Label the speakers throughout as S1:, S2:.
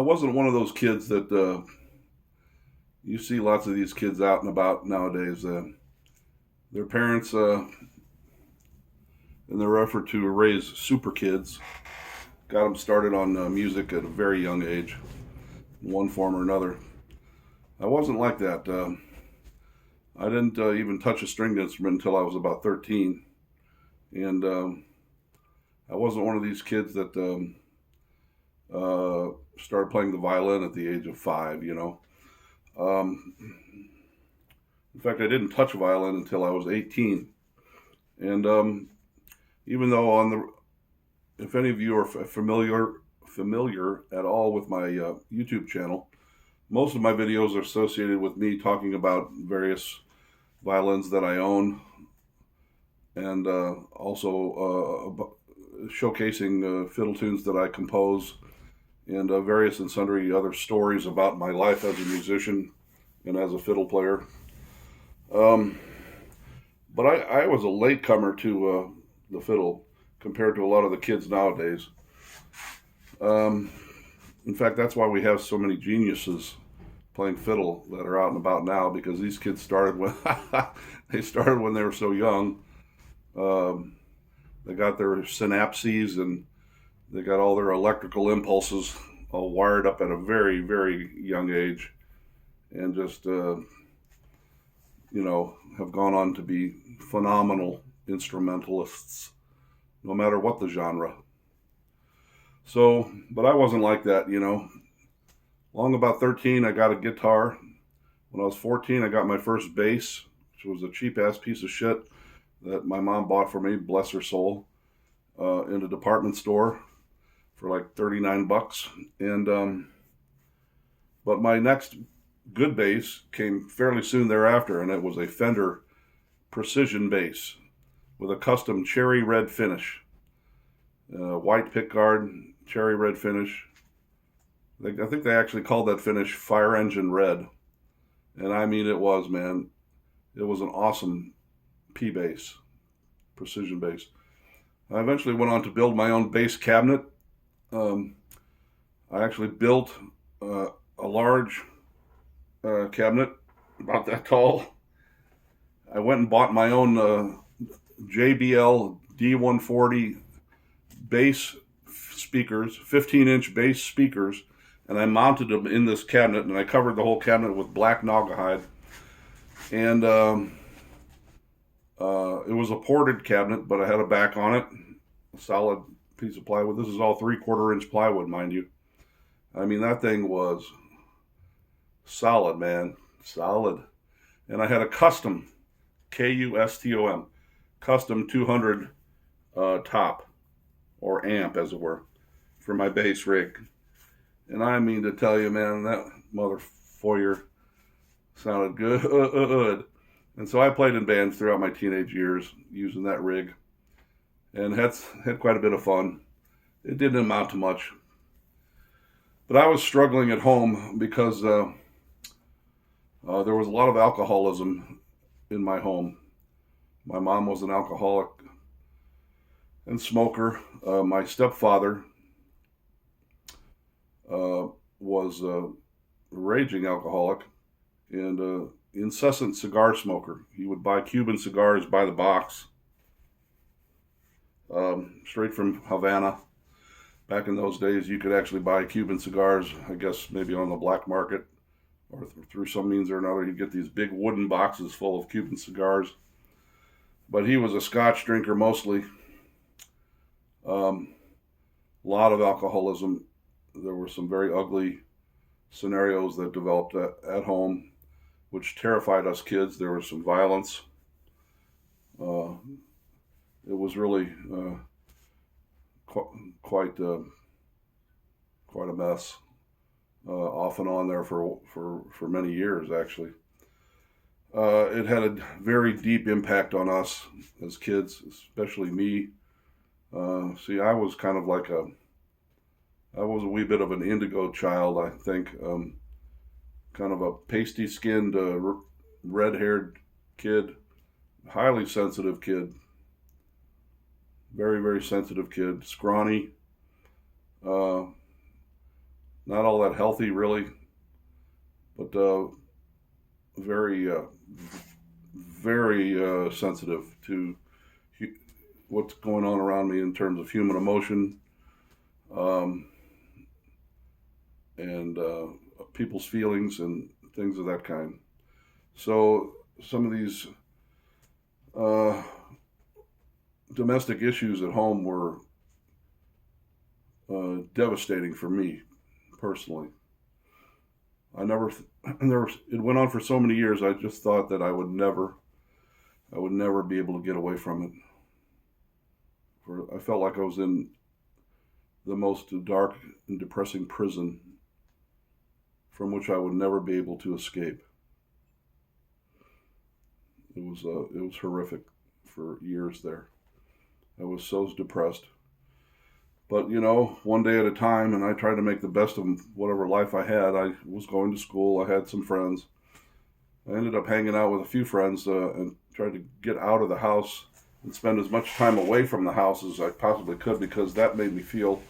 S1: I wasn't one of those kids that you see lots of these kids out and about nowadays. Their parents, in their effort to raise super kids, got them started on music at a very young age, in one form or another. I wasn't like that. I didn't even touch a stringed instrument until I was about 13. And I wasn't one of these kids that started playing the violin at the age of 5. Um, in fact, I didn't touch a violin until I was 18. And even though if any of you are familiar at all with my YouTube channel, most of my videos are associated with me talking about various violins that I own, and also showcasing fiddle tunes that I compose, and various and sundry other stories about my life as a musician and as a fiddle player. Um, but I was a latecomer to the fiddle compared to a lot of the kids nowadays. Um, in fact, that's why we have so many geniuses playing fiddle that are out and about now, because these kids started when they started when they were so young. Um, they got their synapses and they got all their electrical impulses all wired up at a very, very young age, and just have gone on to be phenomenal instrumentalists, no matter what the genre. So, but I wasn't like that. Long about 13, I got a guitar. When I was 14, I got my first bass, which was a cheap ass piece of shit that my mom bought for me, bless her soul, in a department store for like 39 bucks. And but my next good bass came fairly soon thereafter, and it was a Fender Precision bass with a custom cherry red finish, white pickguard, cherry red finish. I think they actually called that finish Fire Engine Red, and I mean it was, man. It was an awesome P bass, precision bass. I eventually went on to build my own bass cabinet. Um, I actually built a large cabinet about that tall. I went and bought my own JBL D140 bass speakers, 15-inch bass speakers, and I mounted them in this cabinet, and I covered the whole cabinet with black naugahyde. And it was a ported cabinet, but I had a back on it, a solid piece of plywood. This is all 3/4 inch plywood, mind you. I mean, that thing was solid, man, solid. And I had a custom, Custom, custom 200 top, or amp, as it were, for my bass rig. And I mean to tell you, man, that mother foyer sounded good. And so I played in bands throughout my teenage years using that rig, and had quite a bit of fun. It didn't amount to much, but I was struggling at home because there was a lot of alcoholism in my home. My mom was an alcoholic and smoker. My stepfather was a raging alcoholic and incessant cigar smoker. He would buy Cuban cigars by the box, straight from Havana. Back in those days, you could actually buy Cuban cigars, I guess maybe on the black market, or through some means or another. You'd get these big wooden boxes full of Cuban cigars. But he was a Scotch drinker mostly. A lot of alcoholism. There were some very ugly scenarios that developed at home, which terrified us kids. There was some violence. It was really quite a mess, off and on there for many years, actually. It had a very deep impact on us as kids, especially me. See, I was kind of like I was a wee bit of an indigo child, I think. Kind of a pasty-skinned, red-haired kid, highly sensitive kid, very, very sensitive kid, scrawny, not not all that healthy really, but very, very sensitive to what's going on around me in terms of human emotion, um, and people's feelings and things of that kind. So some of these uh, domestic issues at home were devastating for me personally. I never, it went on for so many years. I just thought that I would never be able to get away from it. I felt like I was in the most dark and depressing prison from which I would never be able to escape. It was horrific for years there. I was so depressed. But one day at a time, and I tried to make the best of whatever life I had. I was going to school. I had some friends. I ended up hanging out with a few friends and tried to get out of the house and spend as much time away from the house as I possibly could, because that made me feel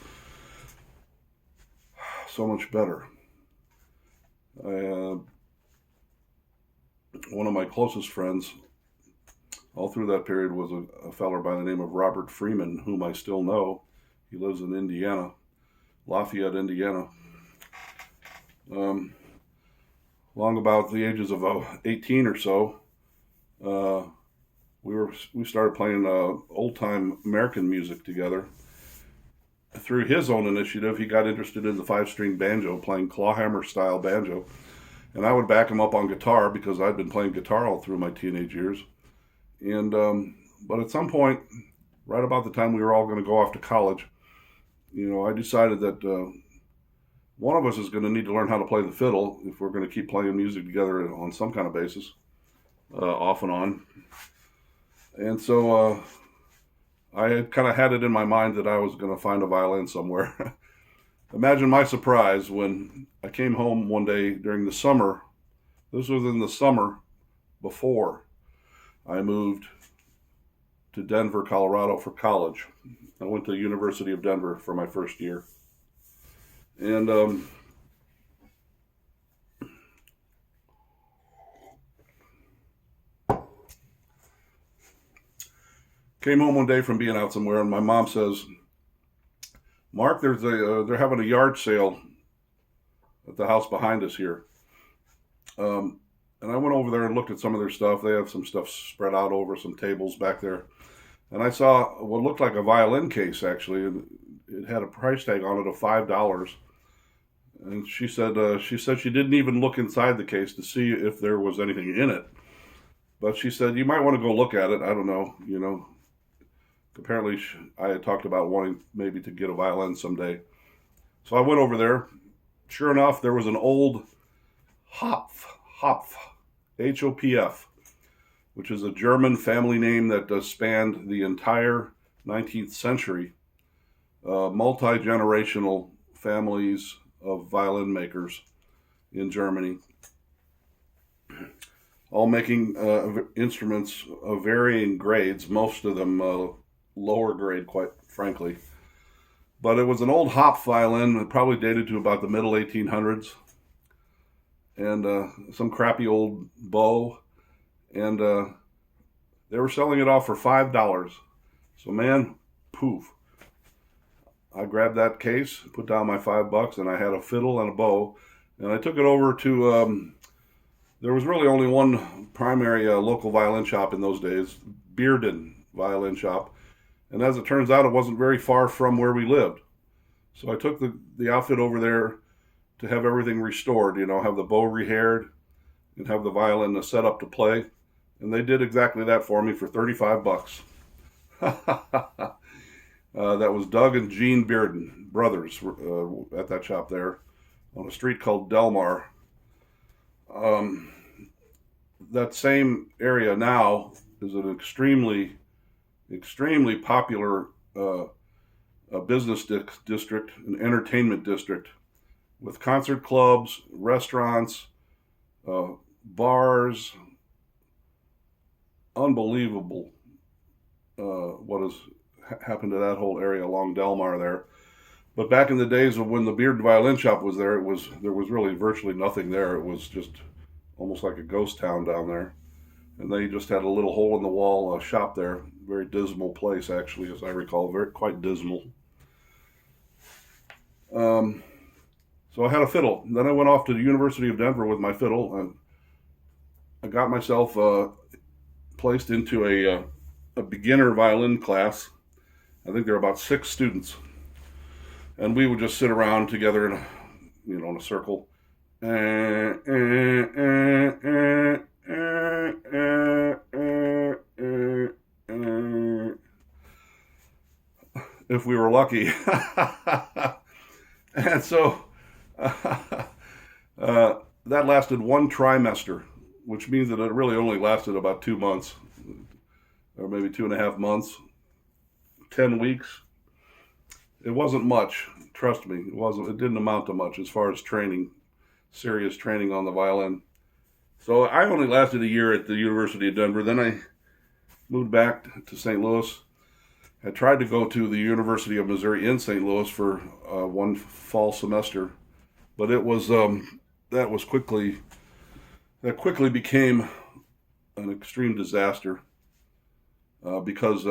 S1: so much better. One of my closest friends all through that period was a feller by the name of Robert Freeman, whom I still know. He lives in Indiana, Lafayette, Indiana. Long about the ages of 18 or so, we started playing old time American music together. Through his own initiative, he got interested in the 5-string banjo, playing clawhammer style banjo, and I would back him up on guitar because I'd been playing guitar all through my teenage years. And but at some point, right about the time we were all going to go off to college, I decided that one of us is going to need to learn how to play the fiddle if we're going to keep playing music together on some kind of basis, off and on. And so I had kind of had it in my mind that I was going to find a violin somewhere. Imagine my surprise when I came home one day during the summer. This was in the summer before I moved to Denver, Colorado for college. I went to the University of Denver for my first year. And came home one day from being out somewhere, and my mom says, "Mark, they're having a yard sale at the house behind us here." And I went over there and looked at some of their stuff. They have some stuff spread out over some tables back there. And I saw what looked like a violin case, actually. And it had a price tag on it of $5. And she said she didn't even look inside the case to see if there was anything in it. But she said, "You might want to go look at it." I don't know. Apparently, I had talked about wanting maybe to get a violin someday. So I went over there. Sure enough, there was an old Hopf, Hopf, which is a German family name that spanned the entire 19th century. Multi-generational families of violin makers in Germany, all making instruments of varying grades, most of them lower grade, quite frankly. But it was an old Hopf violin, probably dated to about the middle 1800s, and some crappy old bow, and they were selling it off for $5. So man, poof. I grabbed that case, put down my $5, and I had a fiddle and a bow, and I took it over to, there was really only one primary local violin shop in those days, Bearden Violin Shop, and as it turns out, it wasn't very far from where we lived. So I took the outfit over there to have everything restored, have the bow rehaired and have the violin set up to play. And they did exactly that for me for $35. That was Doug and Gene Bearden, brothers, at that shop there on a street called Delmar. That same area now is an extremely popular business district, an entertainment district, with concert clubs, restaurants, bars. Unbelievable what has happened to that whole area along Delmar there. But back in the days of when the Beard Violin Shop was there, there was really virtually nothing there. It was just almost like a ghost town down there. And they just had a little hole in the wall shop there. Very dismal place, actually, as I recall. Quite dismal. So I had a fiddle. Then I went off to the University of Denver with my fiddle, and I got myself placed into a beginner violin class. I think there were about 6 students, and we would just sit around together in a circle. If we were lucky. And so that lasted 1 trimester, which means that it really only lasted about 2 months, or maybe 2.5 months, 10 weeks. It wasn't much, trust me. It didn't amount to much as far as training, serious training on the violin. So I only lasted a year at the University of Denver. Then I moved back to St. Louis. I tried to go to the University of Missouri in St. Louis for 1 fall semester, but it was that quickly became an extreme disaster because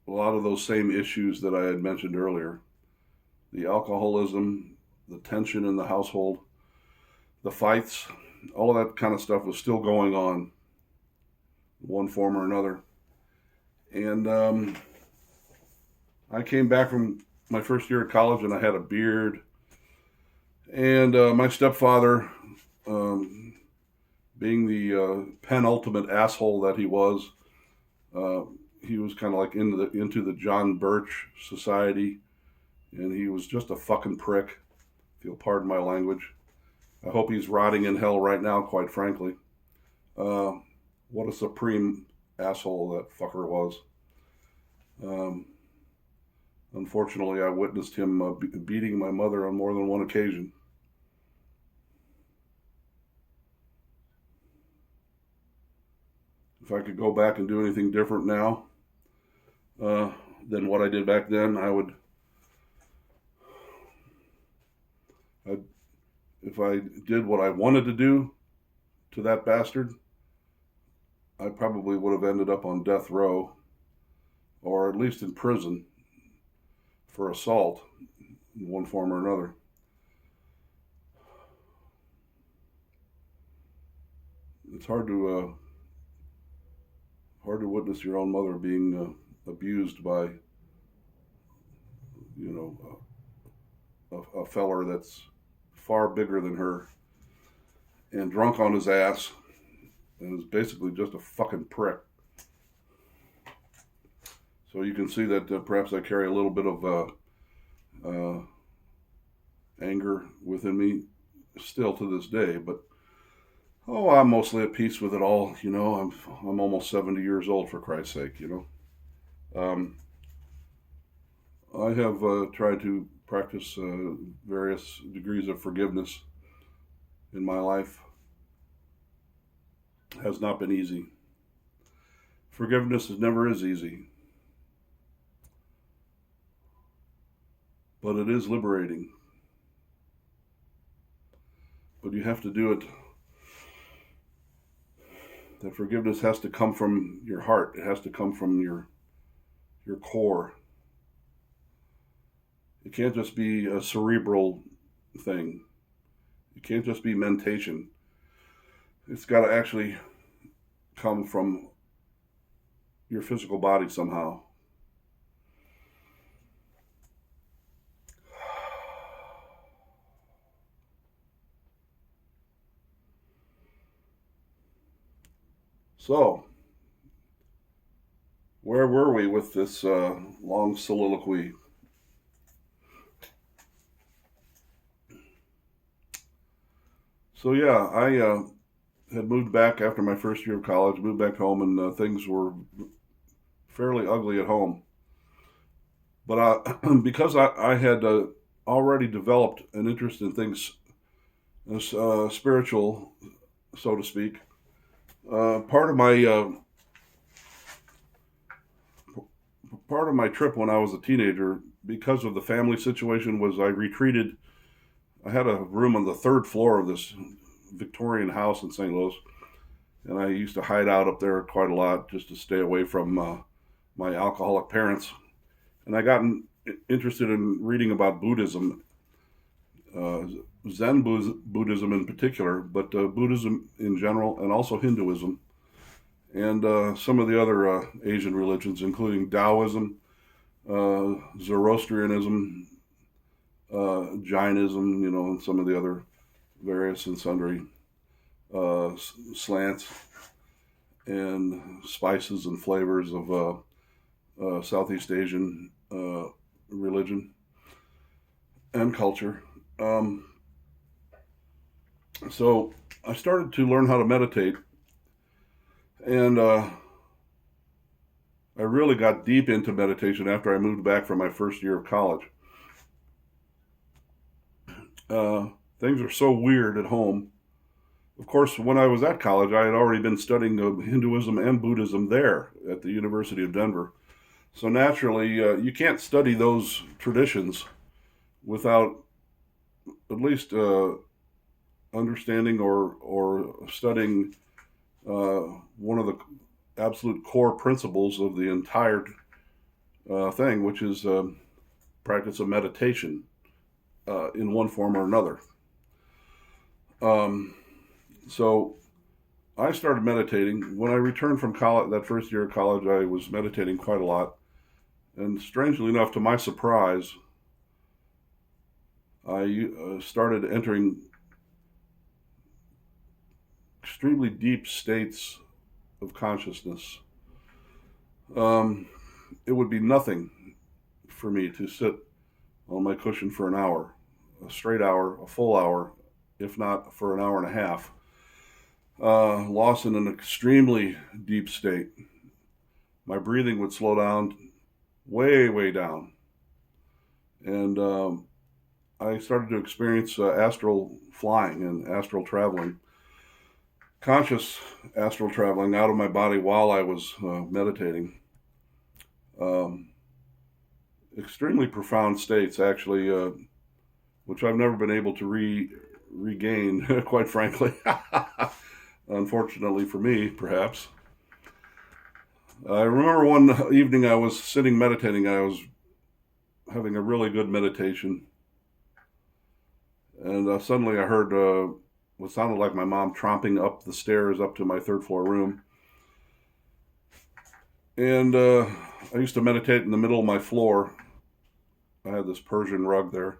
S1: a lot of those same issues that I had mentioned earlier, the alcoholism, the tension in the household, the fights, all of that kind of stuff was still going on in one form or another. And I came back from my first year at college and I had a beard. And my stepfather, being the penultimate asshole that he was kind of like into the John Birch Society. And he was just a fucking prick, if you'll pardon my language. I hope he's rotting in hell right now, quite frankly. What a supreme asshole that fucker was. Unfortunately, I witnessed him beating my mother on more than one occasion. If I could go back and do anything different now than what I did back then, if I did what I wanted to do to that bastard, I probably would have ended up on death row, or at least in prison for assault in one form or another. It's hard to witness your own mother being abused by, a feller that's far bigger than her and drunk on his ass and is basically just a fucking prick. So you can see that perhaps I carry a little bit of anger within me still to this day, but I'm mostly at peace with it all. I'm almost 70 years old, for Christ's sake. I have tried to practice various degrees of forgiveness in my life. It has not been easy. Forgiveness never is easy. But it is liberating. But you have to do it. That forgiveness has to come from your heart. It has to come from your core. It can't just be a cerebral thing. It can't just be mentation. It's got to actually come from your physical body somehow. So, where were we with this long soliloquy? So yeah, I had moved back after my first year of college, moved back home, and things were fairly ugly at home. But because I had already developed an interest in things spiritual, so to speak, part of my trip when I was a teenager because of the family situation, was I retreated. I had a room on the third floor of this Victorian house in St. Louis, and I used to hide out up there quite a lot just to stay away from my alcoholic parents. And I got interested in reading about Buddhism, uh, Zen Buddhism in particular, but Buddhism in general, and also Hinduism, and some of the other Asian religions, including Taoism, Zoroastrianism, Jainism, and some of the other various and sundry slants and spices and flavors of Southeast Asian religion and culture. So I started to learn how to meditate, and I really got deep into meditation after I moved back from my first year of college. Things are so weird at home. Of course, when I was at college, I had already been studying Hinduism and Buddhism there at the University of Denver. So naturally, you can't study those traditions without at least understanding or studying one of the absolute core principles of the entire thing, which is practice of meditation in one form or another. So I started meditating. When I returned from college, that first year of college, I was meditating quite a lot. And strangely enough, to my surprise, I started entering extremely deep states of consciousness. It would be nothing for me to sit on my cushion for an hour, a straight hour, a full hour, if not for an hour and a half, lost in an extremely deep state. My breathing would slow down, way, way down. And I started to experience astral flying and astral traveling, conscious astral traveling out of my body while I was meditating. Extremely profound states, actually, which I've never been able to regain, quite frankly. Unfortunately for me, perhaps. I remember one evening I was sitting meditating. I was having a really good meditation. And suddenly I heard what sounded like my mom tromping up the stairs up to my third floor room. And I used to meditate in the middle of my floor. I had this Persian rug there.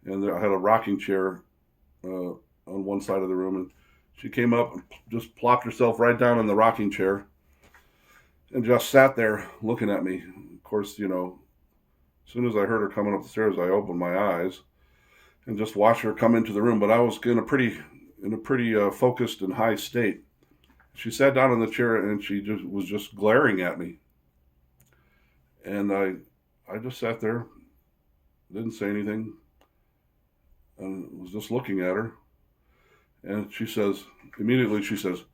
S1: And I had a rocking chair on one side of the room. And she came up and just plopped herself right down in the rocking chair and just sat there looking at me. Of course, as soon as I heard her coming up the stairs, I opened my eyes and just watched her come into the room. But I was in a pretty focused and high state. She sat down in the chair and she was just glaring at me. And I just sat there, didn't say anything, and was just looking at her. And immediately she says,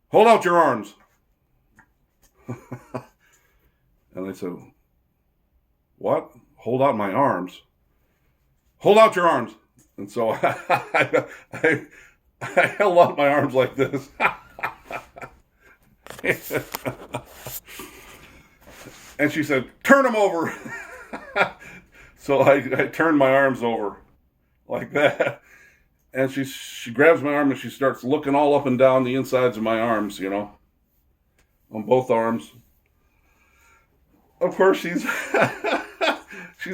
S1: "Hold out your arms." And I said, "What? Hold out my arms?" "Hold out your arms." And so I held out my arms like this. And she said, "Turn them over." So I turned my arms over like that. And she grabs my arm and she starts looking all up and down the insides of my arms, on both arms. Of course, she's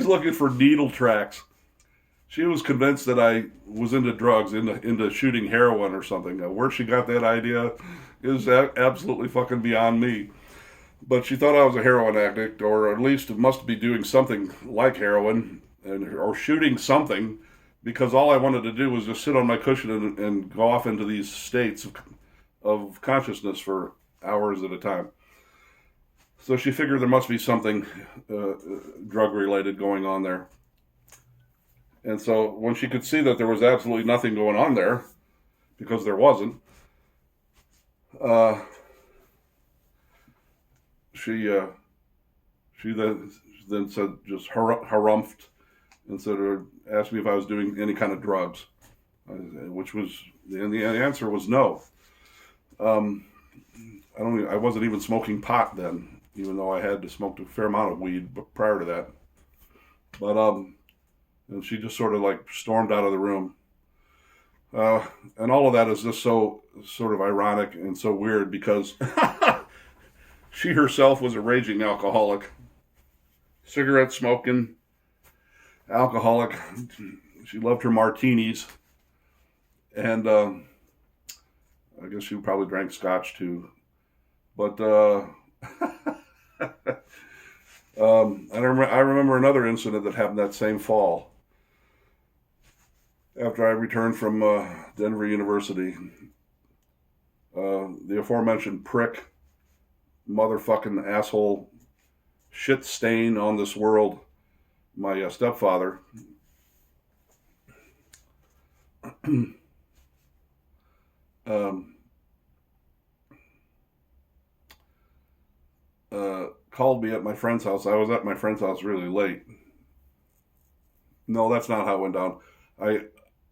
S1: looking for needle tracks. She was convinced that I was into drugs, into shooting heroin or something. Where she got that idea is absolutely fucking beyond me. But she thought I was a heroin addict, or at least must be doing something like heroin, or shooting something, because all I wanted to do was just sit on my cushion and go off into these states of consciousness for hours at a time. So she figured there must be something drug-related going on there. And so when she could see that there was absolutely nothing going on there, because there wasn't, she She then said just harumphed and said, asked me if I was doing any kind of drugs, which was, and the answer was no. I wasn't even smoking pot then, even though I had smoked a fair amount of weed prior to that. But and she just sort of like stormed out of the room. And all of that is just so sort of ironic and so weird because she herself was a raging alcoholic, cigarette smoking alcoholic. She loved her martinis, and I guess she probably drank scotch too. But I remember another incident that happened that same fall. After I returned from Denver University, the aforementioned prick, motherfucking asshole, shit stain on this world, my stepfather, called me at my friend's house. I was at my friend's house really late. No, that's not how it went down.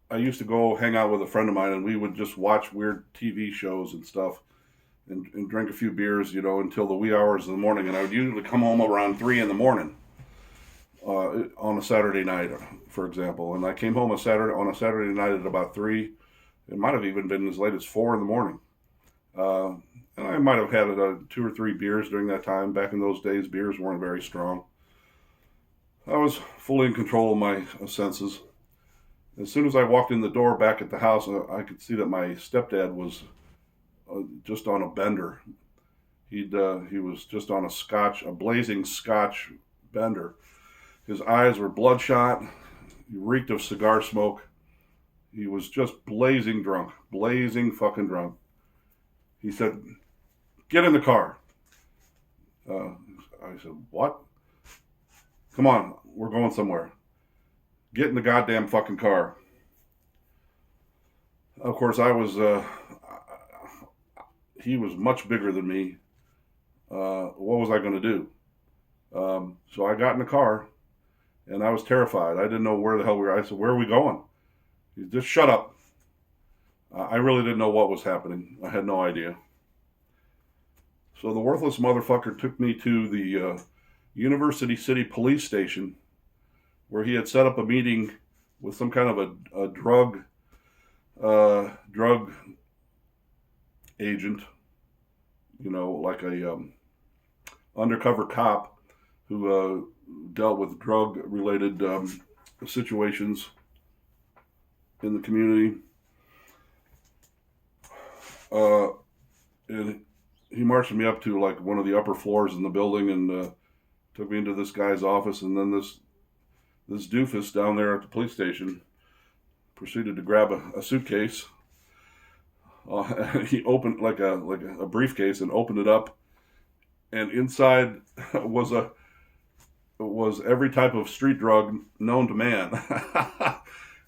S1: I used to go hang out with a friend of mine, and we would just watch weird TV shows and stuff, and drink a few beers, until the wee hours of the morning. And I would usually come home around 3 in the morning on a Saturday night, for example. And I came home on a Saturday night at about 3. It might have even been as late as 4 in the morning. And I might have had 2 or 3 beers during that time. Back in those days, beers weren't very strong. I was fully in control of my senses. As soon as I walked in the door back at the house, I could see that my stepdad was just on a bender. He was just on a blazing scotch bender. His eyes were bloodshot. He reeked of cigar smoke. He was just blazing fucking drunk. He said, "Get in the car." I said, "What?" "Come on, we're going somewhere. Get in the goddamn fucking car." Of course, he was much bigger than me. What was I going to do? So I got in the car, and I was terrified. I didn't know where the hell we were. I said, "Where are we going?" He said, "Just shut up." I really didn't know what was happening. I had no idea. So the worthless motherfucker took me to the University City Police Station, where he had set up a meeting with some kind of a drug agent, like a undercover cop who dealt with drug-related situations in the community. And he marched me up to like one of the upper floors in the building and took me into this guy's office, and then this doofus down there at the police station proceeded to grab a suitcase. He opened like a briefcase and opened it up, and inside was every type of street drug known to man.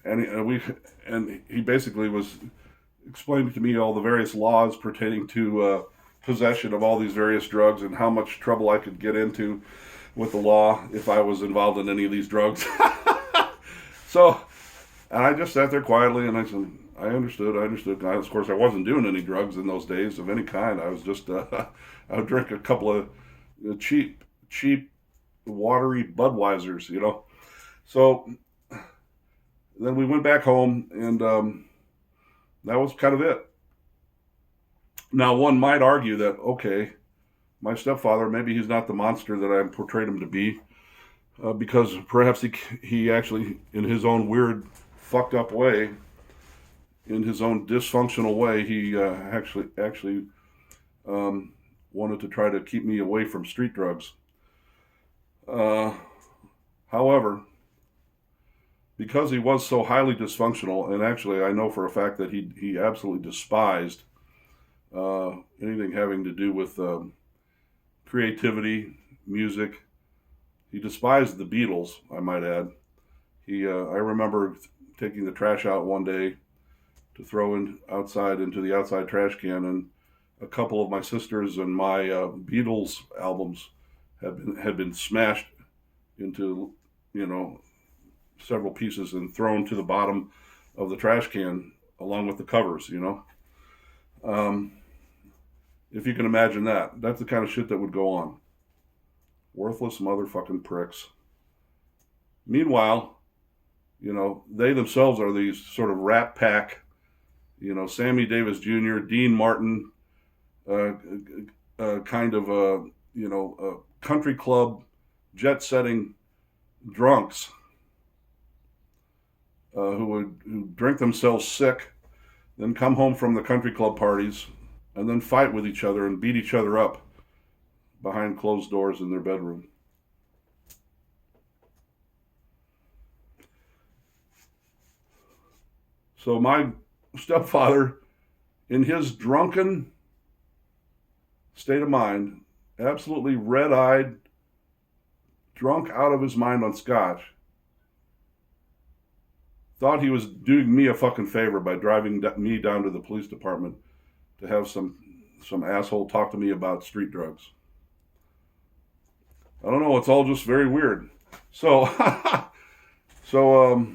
S1: and he basically was explaining to me all the various laws pertaining to possession of all these various drugs and how much trouble I could get into with the law if I was involved in any of these drugs. So, and I just sat there quietly, and I said, I understood. Of course, I wasn't doing any drugs in those days of any kind. I was just, I would drink a couple of cheap, watery Budweisers, So then we went back home, and that was kind of it. Now, one might argue that, okay, my stepfather, maybe he's not the monster that I portrayed him to be, because perhaps he actually, in his own weird, fucked up way, in his own dysfunctional way, he actually wanted to try to keep me away from street drugs. However, because he was so highly dysfunctional, and actually I know for a fact that he absolutely despised anything having to do with creativity, music. He despised the Beatles, I might add. I remember taking the trash out one day to throw into the outside trash can, and a couple of my sisters and my Beatles albums had been smashed into, you know, several pieces and thrown to the bottom of the trash can along with the covers, you know. Um, if you can imagine that, that's the kind of shit that would go on. Worthless motherfucking pricks. Meanwhile, you know, they themselves are these sort of rat pack, you know, Sammy Davis Jr., Dean Martin, uh, kind of, country club, jet setting drunks who drink themselves sick, then come home from the country club parties, and then fight with each other and beat each other up behind closed doors in their bedroom. So my stepfather, in his drunken state of mind, absolutely red-eyed, drunk out of his mind on scotch, thought he was doing me a fucking favor by driving me down to the police department to have some asshole talk to me about street drugs. I don't know. It's all just very weird. So, so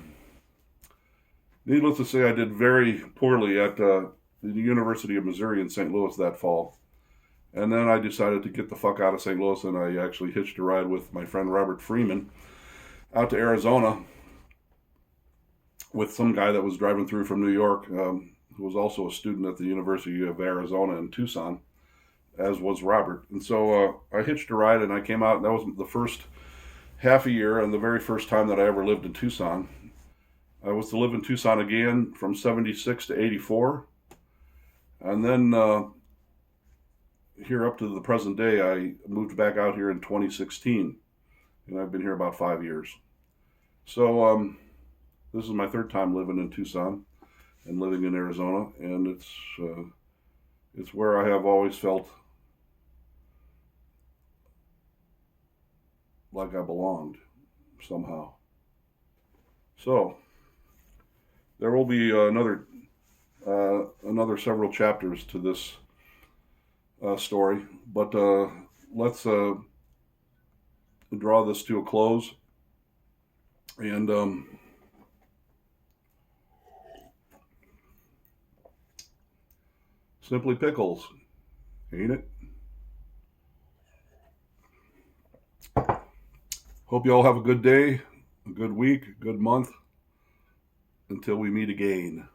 S1: needless to say, I did very poorly at the University of Missouri in St. Louis that fall. And then I decided to get the fuck out of St. Louis, and I actually hitched a ride with my friend Robert Freeman out to Arizona with some guy that was driving through from New York, who was also a student at the University of Arizona in Tucson, as was Robert. And so I hitched a ride, and I came out, and that was the first half a year and the very first time that I ever lived in Tucson. I was to live in Tucson again from 76 to 84. And then here up to the present day, I moved back out here in 2016. And I've been here about 5 years. So this is my third time living in Tucson and living in Arizona. And it's where I have always felt like I belonged somehow. So there will be another several chapters to this story, but let's draw this to a close. And simply pickles, ain't it? Hope you all have a good day, a good week, a good month. Until we meet again.